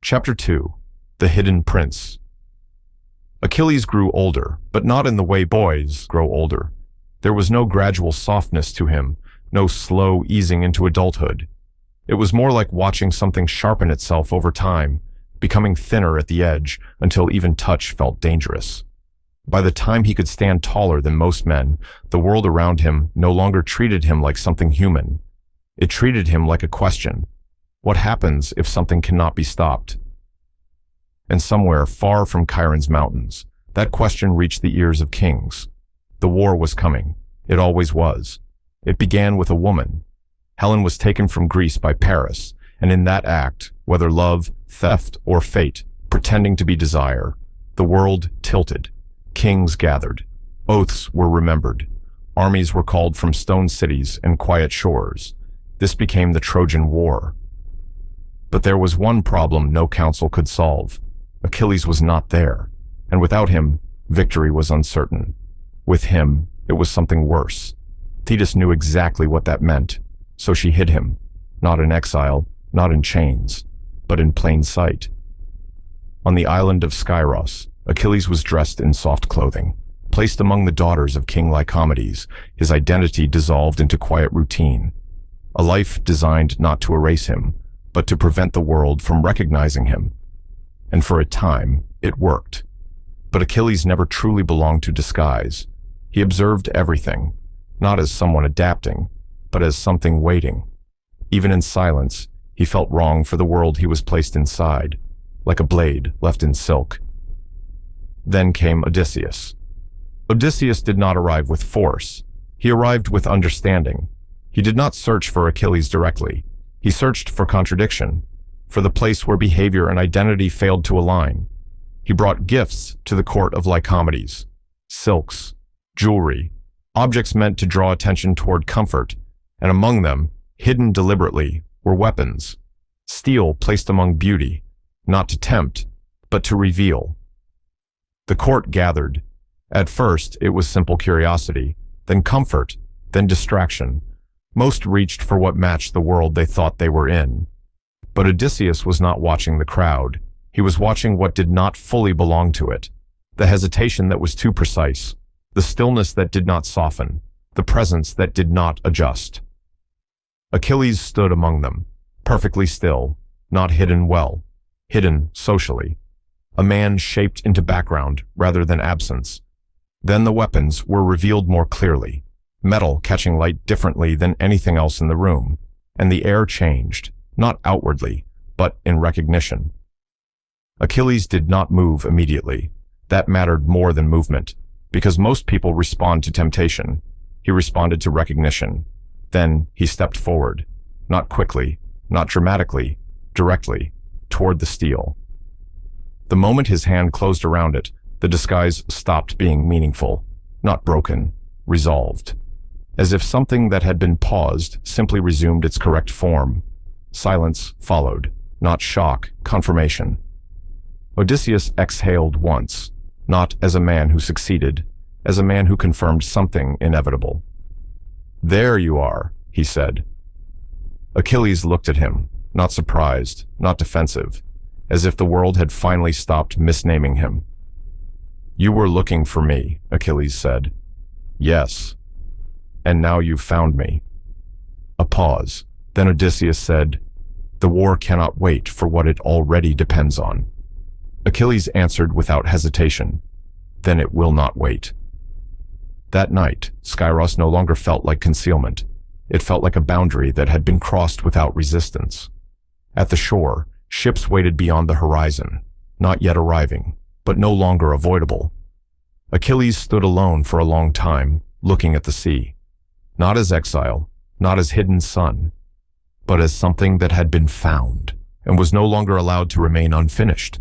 Chapter 2. The Hidden Prince. Achilles grew older, but not in the way boys grow older. There was no gradual softness to him, no slow easing into adulthood. It was more like watching something sharpen itself over time, becoming thinner at the edge until even touch felt dangerous. By the time he could stand taller than most men, the world around him no longer treated him like something human. It treated him like a question. What happens if something cannot be stopped? And somewhere far from Chiron's mountains, that question reached the ears of kings. The war was coming. It always was. It began with a woman. Helen was taken from Greece by Paris, and in that act, whether love, theft, or fate, pretending to be desire, the world tilted. Kings gathered. Oaths were remembered. Armies were called from stone cities and quiet shores. This became the Trojan War. But there was one problem no council could solve. Achilles was not there, and without him, victory was uncertain. With him, it was something worse. Thetis knew exactly what that meant, so she hid him, not in exile, not in chains, but in plain sight. On the island of Skyros, Achilles was dressed in soft clothing. Placed among the daughters of King Lycomedes, his identity dissolved into quiet routine. A life designed not to erase him, but to prevent the world from recognizing him. And for a time, it worked. But Achilles never truly belonged to disguise. He observed everything, not as someone adapting, but as something waiting. Even in silence, he felt wrong for the world he was placed inside, like a blade left in silk. Then came Odysseus. Odysseus did not arrive with force. He arrived with understanding. He did not search for Achilles directly. He searched for contradiction, for the place where behavior and identity failed to align. He brought gifts to the court of Lycomedes. Silks, jewelry, objects meant to draw attention toward comfort, and among them, hidden deliberately, were weapons. Steel placed among beauty, not to tempt, but to reveal. The court gathered. At first, it was simple curiosity, then comfort, then distraction. Most reached for what matched the world they thought they were in. But Odysseus was not watching the crowd. He was watching what did not fully belong to it. The hesitation that was too precise, the stillness that did not soften, the presence that did not adjust. Achilles stood among them, perfectly still, not hidden well, hidden socially. A man shaped into background rather than absence. Then the weapons were revealed more clearly, metal catching light differently than anything else in the room, and the air changed, not outwardly, but in recognition. Achilles did not move immediately. That mattered more than movement, because most people respond to temptation. He responded to recognition. Then he stepped forward, not quickly, not dramatically, directly, toward the steel. The moment his hand closed around it, the disguise stopped being meaningful, not broken, resolved. As if something that had been paused simply resumed its correct form. Silence followed, not shock, confirmation. Odysseus exhaled once, not as a man who succeeded, as a man who confirmed something inevitable. "There you are," he said. Achilles looked at him, not surprised, not defensive, as if the world had finally stopped misnaming him. "You were looking for me," Achilles said. "Yes. And now you've found me." A pause. Then Odysseus said, "The war cannot wait for what it already depends on." Achilles answered without hesitation, "Then it will not wait." That night, Skyros no longer felt like concealment. It felt like a boundary that had been crossed without resistance. At the shore, ships waited beyond the horizon, not yet arriving, but no longer avoidable. Achilles stood alone for a long time, looking at the sea. Not as exile, not as hidden son, but as something that had been found and was no longer allowed to remain unfinished.